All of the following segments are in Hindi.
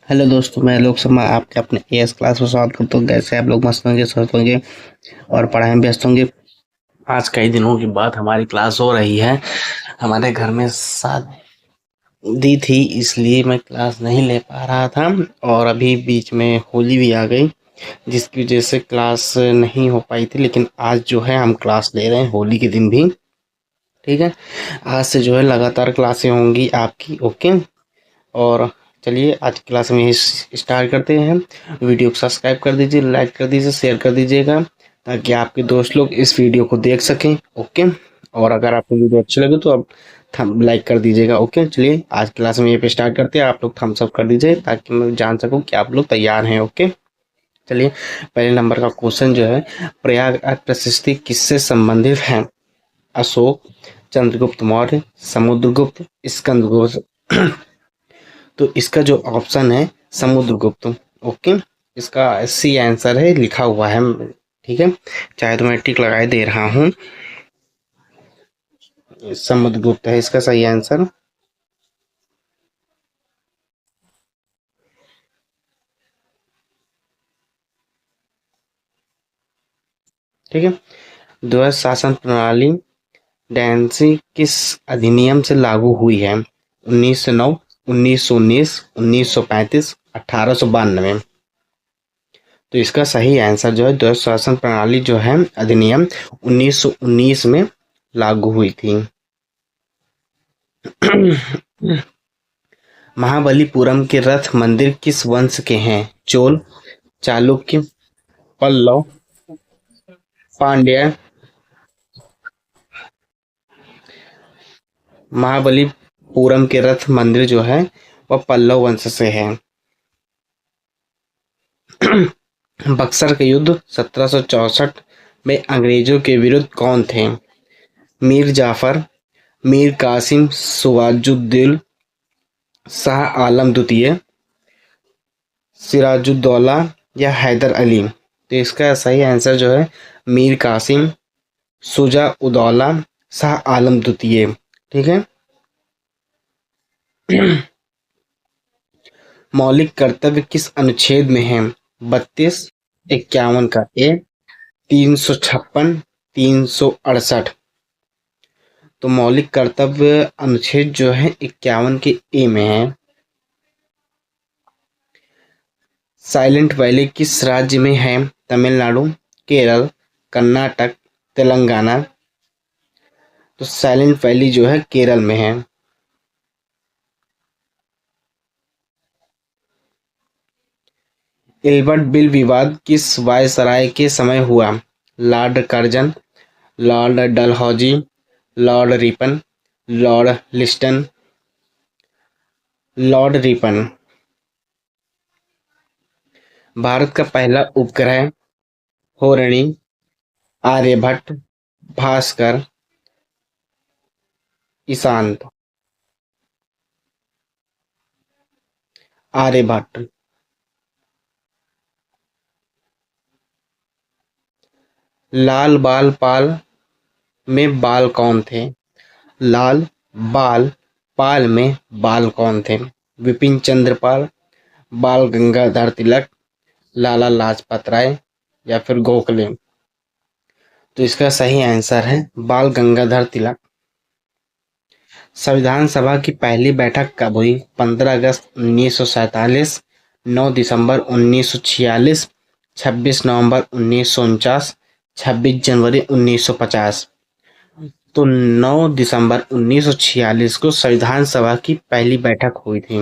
हेलो दोस्तों, मैं लोक शर्मा आपके अपने एएस क्लास में स्वागत करता हूँ। कैसे आप लोग? मस्त होंगे, स्वस्थ होंगे और पढ़ाई में व्यस्त होंगे। आज कई दिनों के बाद हमारी क्लास हो रही है। हमारे घर में शादी थी, इसलिए मैं क्लास नहीं ले पा रहा था और अभी बीच में होली भी आ गई, जिसकी वजह से क्लास नहीं हो पाई थी। लेकिन आज जो है हम क्लास ले रहे हैं होली के दिन भी। ठीक है, आज से जो है लगातार क्लासें होंगी आपकी। ओके, और चलिए आज की क्लास में ही स्टार्ट करते हैं। वीडियो को सब्सक्राइब कर दीजिए, लाइक कर दीजिए, शेयर कर दीजिएगा, ताकि आपके दोस्त लोग इस वीडियो को देख सकें। ओके, और अगर आपको वीडियो अच्छी लगे तो आप थम लाइक कर दीजिएगा। ओके, चलिए आज क्लास में ये पे स्टार्ट करते हैं। आप लोग थम्स अप कर दीजिए ताकि मैं जान सकूं कि आप लोग तैयार हैं। ओके, चलिए पहले नंबर का क्वेश्चन जो है, प्रयागराज प्रशस्ति किससे संबंधित है? अशोक, चंद्रगुप्त मौर्य, समुद्रगुप्त, स्कंदगुप्त। तो इसका जो ऑप्शन है समुद्रगुप्त। ओके, इसका सी आंसर है, लिखा हुआ है। ठीक है, चाहे तो मैं टिक लगाए दे रहा हूँ। समुद्रगुप्त है इसका सही आंसर। ठीक है, द्वैध शासन प्रणाली डैन्सी किस अधिनियम से लागू हुई है? 1909, 1919, 1935, 1892। तो इसका सही आंसर जो है, द्वैध शासन प्रणाली जो है अधिनियम 1919 में लागू हुई थी। महाबलीपुरम के रथ मंदिर किस वंश के हैं? चोल, चालुक्य, पल्लव, पांड्य। महाबलीपुरम के रथ मंदिर जो है वह पल्लव वंश से है। बक्सर के युद्ध 1764 में अंग्रेजों के विरुद्ध कौन थे? मीर जाफर, मीर कासिम, सिराजुद्दौला, शाह आलम द्वितीय, सिराजुद्दौला या हैदर अली। तो इसका सही आंसर जो है मीर कासिम, शुजा उदौला, शाह आलम द्वितीय। ठीक है, मौलिक कर्तव्य किस अनुच्छेद में है? 32, 51 का ए, 356, 368। तो मौलिक कर्तव्य अनुच्छेद जो है 51 के ए में है। साइलेंट वैली किस राज्य में है? तमिलनाडु, केरल, कर्नाटक, तेलंगाना। तो साइलेंट वैली जो है केरल में है। इल्बर्ट बिल विवाद किस वायसराय के समय हुआ? Lord Curzon, lord Dalhousie, Lord Ripon, lord Lytton. Lord Ripon. Bharat का पहला उपग्रह होरणी, आर्यभट्ट, भास्कर, ईशांत। आर्यभट्ट। लाल बाल पाल में बाल कौन थे? लाल बाल पाल में बाल कौन थे? विपिन चंद्र पाल, बाल गंगाधर तिलक, लाला लाजपत राय या फिर गोखले। तो इसका सही आंसर है बाल गंगाधर तिलक। संविधान सभा की पहली बैठक कब हुई? 15 अगस्त 1947, 9 दिसंबर 1946, 26 नवंबर 1949, 26 जनवरी 1950। तो 9 दिसंबर 1946 को संविधान सभा की पहली बैठक हुई थी।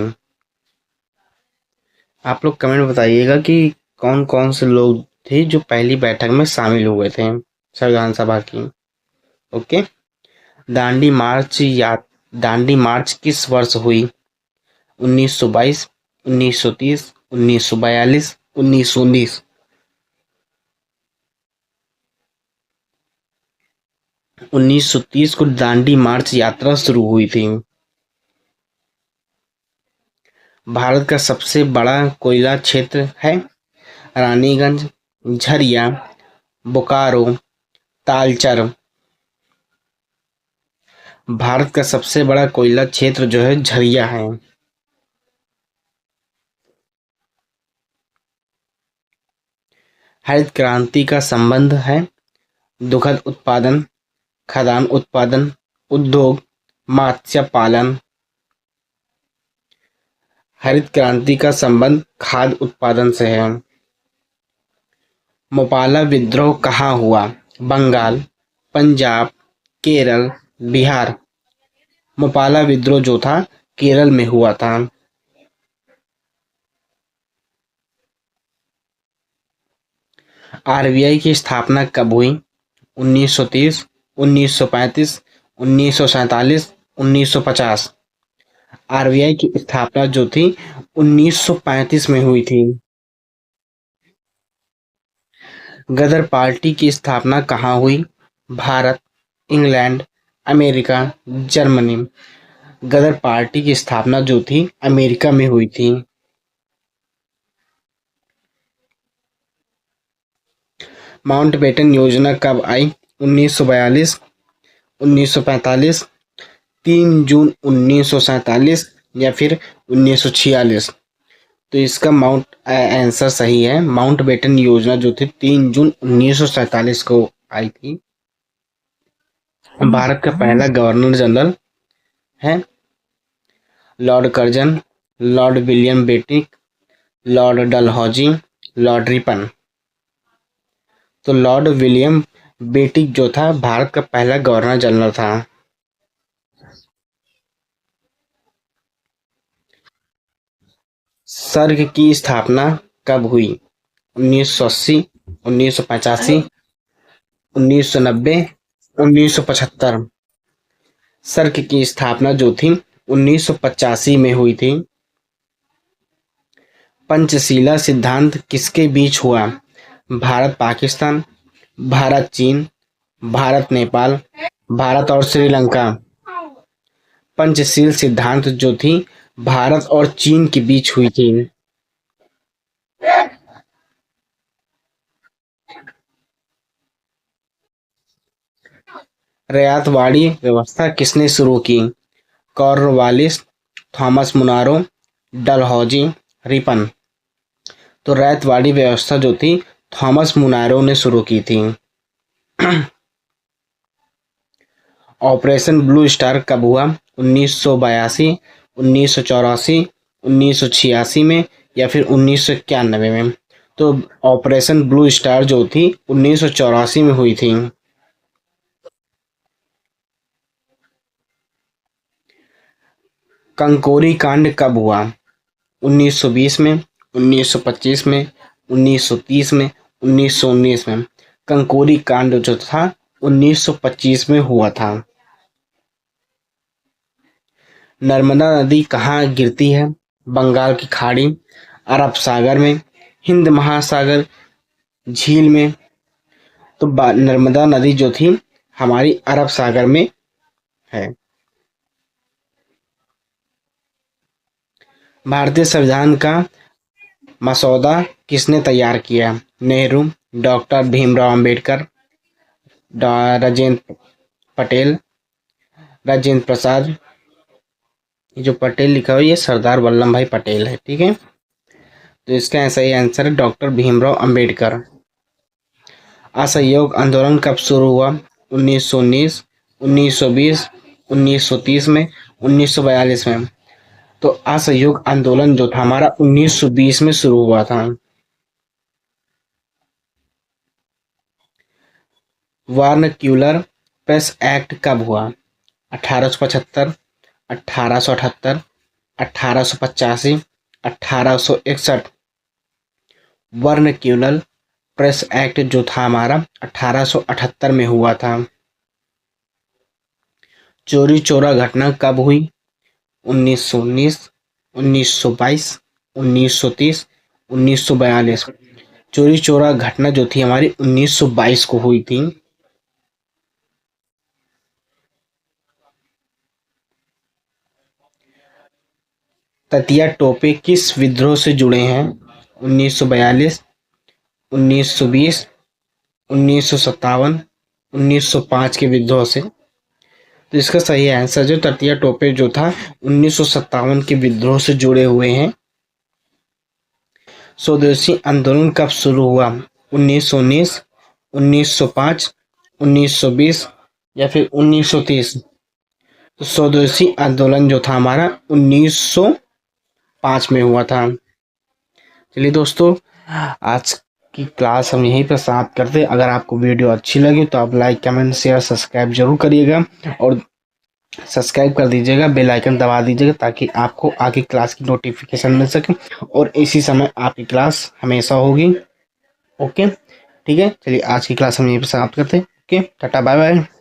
आप लोग कमेंट में बताइएगा कि कौन कौन से लोग थे जो पहली बैठक में शामिल हुए थे संविधान सभा की। ओके, दांडी मार्च या दांडी मार्च किस वर्ष हुई? 1922, 1930, 1942, 1919। 1930 को दांडी मार्च यात्रा शुरू हुई थी। भारत का सबसे बड़ा कोयला क्षेत्र है? रानीगंज, झरिया, बोकारो, तालचर। भारत का सबसे बड़ा कोयला क्षेत्र जो है झरिया है। हरित क्रांति का संबंध है दुग्ध उत्पादन, खाद्यान्न उत्पादन, उद्योग, मत्स्य पालन। हरित क्रांति का संबंध खाद्य उत्पादन से है। मोपाला विद्रोह कहाँ हुआ? बंगाल, पंजाब, केरल, बिहार। मोपाला विद्रोह जो था केरल में हुआ था। आरबीआई की स्थापना कब हुई? 1930, 1935, 1947, 1950। आरबीआई की स्थापना जो थी 1935 में हुई थी। गदर पार्टी की स्थापना कहाँ हुई? Bharat, England, America, Germany. Ghadar Party की स्थापना जो थी अमेरिका में हुई थी। माउंटबेटन योजना कब आई? 1942, 1945, 3 जून 1947 या फिर 1946। तो इसका आंसर सही है। माउंटबेटन योजना जो थी 3 जून 1947 को आई थी। भारत का पहला गवर्नर जनरल है Lord Curzon, Lord William Bentinck, Lord Dalhousie, Lord Ripon. तो लॉर्ड विलियम बेटिक जो था भारत का पहला गवर्नर जनरल था। सर्ग की स्थापना कब हुई? 1980, 1985, 1990, 1975। सर्ग की स्थापना जो थी 1985 में हुई थी। पंचशीला सिद्धांत किसके बीच हुआ? भारत पाकिस्तान, भारत चीन, भारत नेपाल, भारत और श्रीलंका। पंचशील सिद्धांत जो थी भारत और चीन के बीच हुई थी। रैयतवाड़ी व्यवस्था किसने शुरू की? Cornwallis, Thomas Munro, Dalhousie, Ripon. तो रैयतवाड़ी व्यवस्था जो थी थॉमस मुनारो ने शुरू की थी। ऑपरेशन ब्लू स्टार कब हुआ? 1982, 1984, 1986 में या फिर 1991 में। तो ऑपरेशन ब्लू स्टार जो थी 1984 में हुई थी। कंकोरी कांड कब हुआ? 1920 में, 1925 में, 1930 में, 1919 में। कंकोरी कांड जो था 1925 में हुआ था। नर्मदा नदी कहाँ गिरती है? बंगाल की खाड़ी, अरब सागर में, हिंद महासागर झील में। तो नर्मदा नदी जो थी हमारी अरब सागर में है। भारतीय संविधान का मसौदा किसने तैयार किया? नेहरू, डॉक्टर भीमराव अंबेडकर, राजेंद्र पटेल, राजेंद्र प्रसाद। जो पटेल लिखा हुआ है ये सरदार वल्लभ भाई पटेल है। ठीक है, तो इसका सही आंसर है डॉक्टर भीमराव अंबेडकर। असहयोग आंदोलन कब शुरू हुआ? 1919, 1920, 1930 में, 1942 में। तो असहयोग आंदोलन जो था हमारा 1920 में शुरू हुआ था। वार्नक्यूलर प्रेस एक्ट कब हुआ? 1875, 1878, 1885, 1861। वर्नक्यूलर प्रेस एक्ट जो था हमारा 1878 में हुआ था। चोरी चोरा घटना कब हुई? 1919, 1922, 1930, 1942। चोरी चोरा घटना जो थी हमारी 1922 को हुई थी। ततिया टोपे किस विद्रोह से जुड़े हैं? 1942, 1920, 1957, 1905 के विद्रोह से। तो इसका सही आंसर जो ततिया टोपे जो था 1957 के विद्रोह से जुड़े हुए हैं। स्वदेशी आंदोलन कब शुरू हुआ? 1919, 1905, 1920 या फिर 1930? तो स्वदेशी आंदोलन जो था हमारा 1905 में हुआ था। चलिए दोस्तों, आज की क्लास हम यहीं पर समाप्त करते हैं। अगर आपको वीडियो अच्छी लगी तो आप लाइक, कमेंट, शेयर, सब्सक्राइब जरूर करिएगा और सब्सक्राइब कर दीजिएगा, बेल आइकन दबा दीजिएगा ताकि आपको आगे क्लास की नोटिफिकेशन मिल सके और इसी समय आपकी क्लास हमेशा होगी। ओके, ठीक है। चलिए आज की क्लास हम यहीं पर समाप्त करते हैं। Okay, tata, bye bye.